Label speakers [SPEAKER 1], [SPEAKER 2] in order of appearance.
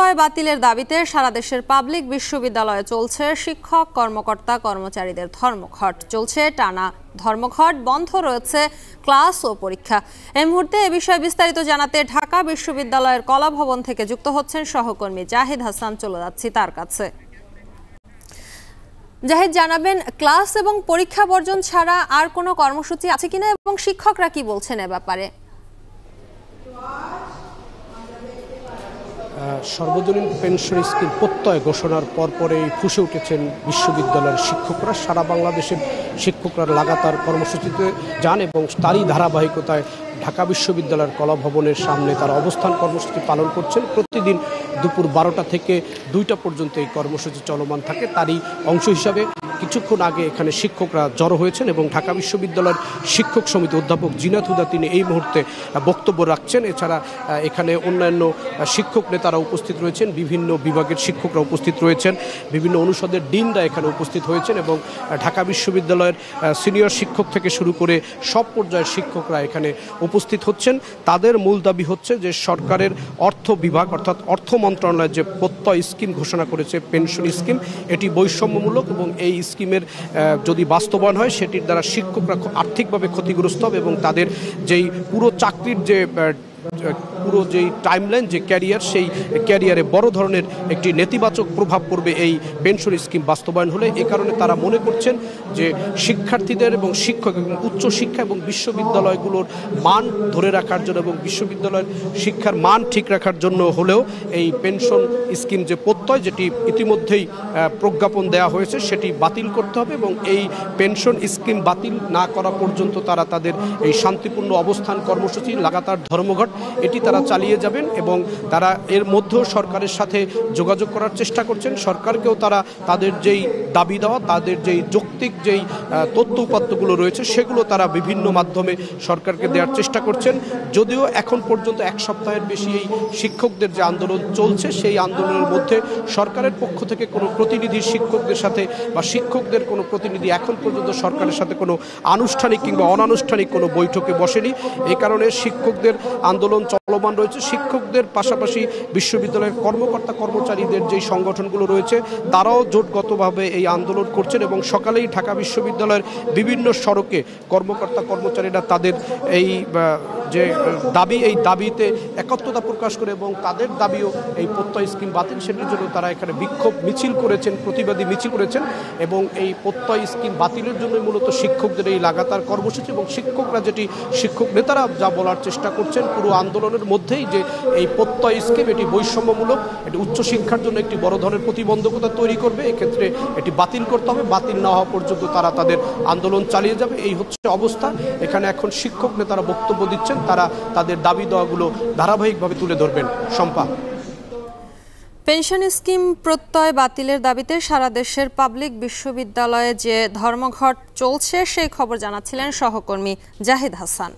[SPEAKER 1] প্রত্যয় বাতিলের দাবিতে সারা দেশের পাবলিক বিশ্ববিদ্যালয়ে চলছে শিক্ষক কর্মকর্তা কর্মচারীদের ধর্মঘট। চলছে টানা ধর্মঘট, বন্ধ রয়েছে ক্লাস ও পরীক্ষা। এই মুহূর্তে এ বিষয়ে বিস্তারিত জানাতে ঢাকা বিশ্ববিদ্যালয়ের কলা ভবন থেকে যুক্ত হচ্ছেন সহকর্মী জাহিদ হাসান। চলে যাচ্ছি তার কাছে। জাহিদ, জানাবেন ক্লাস এবং পরীক্ষা বর্জন ছাড়া আর কোনো কর্মসূচি আছে কিনা এবং শিক্ষকরা কি বলছেন এ ব্যাপারে?
[SPEAKER 2] সর্বজনীন পেনশন স্কিম প্রত্যয় ঘোষণার পরপরেই ফুঁসে উঠেছেন বিশ্ববিদ্যালয়ের শিক্ষকরা। সারা বাংলাদেশের শিক্ষকরা লাগাতার কর্মসূচিতে যান এবং তারই ধারাবাহিকতায় ঢাকা বিশ্ববিদ্যালয়ের কলা ভবনের সামনে তারা অবস্থান কর্মসূচি পালন করছেন। প্রতিদিন দুপুর 12টা থেকে 2টা পর্যন্ত এই কর্মসূচি চলমান থাকে। তারই অংশ হিসাবে কিছুক্ষণ আগে এখানে শিক্ষকরা জড়ো হয়েছেন এবং ঢাকা বিশ্ববিদ্যালয়ের শিক্ষক সমিতি অধ্যাপক জিনাত হুদা তিনি এই মুহূর্তে বক্তব্য রাখছেন। এছাড়া এখানে অন্যান্য শিক্ষক নেতারা উপস্থিত রয়েছেন, বিভিন্ন বিভাগের শিক্ষকরা উপস্থিত রয়েছেন, বিভিন্ন অনুষদের ডিনরা এখানে উপস্থিত হয়েছেন এবং ঢাকা বিশ্ববিদ্যালয়ের সিনিয়র শিক্ষক থেকে শুরু করে সব পর্যায়ের শিক্ষকরা এখানে উপস্থিত হচ্ছেন। তাদের মূল দাবি হচ্ছে যে সরকারের অর্থ বিভাগ অর্থাৎ অর্থ মন্ত্রণালয় যে প্রত্যয় স্কিম ঘোষণা করেছে পেনশন স্কিম, এটি বৈষম্যমূলক এবং এই স্কিমের যদি বাস্তবায়ন হয় সেটির দ্বারা শিক্ষকরা আর্থিকভাবে ক্ষতিগ্রস্ত হবে এবং তাদের যেই পুরো চাকরির যে পুরো যেই টাইমলাইন যে ক্যারিয়ার, সেই ক্যারিয়ারে বড় ধরনের একটি নেতিবাচক প্রভাব পড়বে এই পেনশন স্কিম বাস্তবায়ন হলে। এ কারণে তারা মনে করছেন যে শিক্ষার্থীদের এবং শিক্ষক এবং উচ্চশিক্ষা এবং বিশ্ববিদ্যালয়গুলোর মান ধরে রাখার জন্য এবং বিশ্ববিদ্যালয়ের শিক্ষার মান ঠিক রাখার জন্য হলেও এই পেনশন স্কিম যে প্রত্যয়, যেটি ইতিমধ্যেই প্রজ্ঞাপন দেওয়া হয়েছে, সেটি বাতিল করতে হবে এবং এই পেনশন স্কিম বাতিল না করা পর্যন্ত তারা তাদের এই শান্তিপূর্ণ অবস্থান কর্মসূচি লাগাতার ধর্মঘট এটি তারা চালিয়ে যাবেন এবং তারা এর মধ্যেও সরকারের সাথে যোগাযোগ করার চেষ্টা করছেন। সরকারকেও তারা তাদের যেই দাবি দেওয়া, তাদের যেই যৌক্তিক যেই তথ্য উপাত্তগুলো রয়েছে সেগুলো তারা বিভিন্ন মাধ্যমে সরকারকে দেওয়ার চেষ্টা করছেন। যদিও এখন পর্যন্ত এক সপ্তাহের বেশি এই শিক্ষকদের যে আন্দোলন চলছে, সেই আন্দোলনের মধ্যে সরকারের পক্ষ থেকে কোনো প্রতিনিধি শিক্ষকদের সাথে বা শিক্ষকদের কোনো প্রতিনিধি এখন পর্যন্ত সরকারের সাথে কোনো আনুষ্ঠানিক কিংবা অনানুষ্ঠানিক কোনো বৈঠকে বসেনি। এই কারণে শিক্ষকদের আন্দোলন চলমান রয়েছে। শিক্ষকদের পাশাপাশি বিশ্ববিদ্যালয়ের কর্মকর্তা কর্মচারীদের যেই সংগঠনগুলো রয়েছে তারাও জোটগতভাবে এই আন্দোলন করছেন এবং সকালেই ঢাকা বিশ্ববিদ্যালয়ের বিভিন্ন সড়কে কর্মকর্তা কর্মচারীরা তাদের এই যে দাবি, এই দাবিতে একাত্মতা প্রকাশ করে এবং তাদের দাবিও এই প্রত্যয় স্কিম বাতিল, সেটির জন্য তারা এখানে বিক্ষোভ মিছিল করেছেন, প্রতিবাদী মিছিল করেছেন এবং এই প্রত্যয় স্কিম বাতিলের জন্যই মূলত শিক্ষকদের এই লাগাতার কর্মসূচি এবং শিক্ষকরা যেটি শিক্ষক নেতারা যা বলার চেষ্টা করছেন পুরো আন্দোলনের মধ্যেই যে এই প্রত্যয় স্কিম এটি বৈষম্যমূলক, এটি উচ্চশিক্ষার জন্য একটি বড় ধরনের প্রতিবন্ধকতা তৈরি করবে। এক্ষেত্রে এটি বাতিল করতে হবে, বাতিল না হওয়া পর্যন্ত তারা তাদের আন্দোলন চালিয়ে যাবে। এই হচ্ছে অবস্থা। এখানে এখন শিক্ষক নেতারা বক্তব্য দিচ্ছেন, তারা তাদের দাবি দেওয়াগুলো ধারাবাহিকভাবে তুলে ধরবেন। শম্পা,
[SPEAKER 1] পেনশন স্কিম প্রত্যয় বাতিলের দাবিতে সারা দেশের পাবলিক বিশ্ববিদ্যালয়ে যে ধর্মঘট চলছে সেই খবর জানাচ্ছিলেন সহকর্মী জাহিদ হাসান।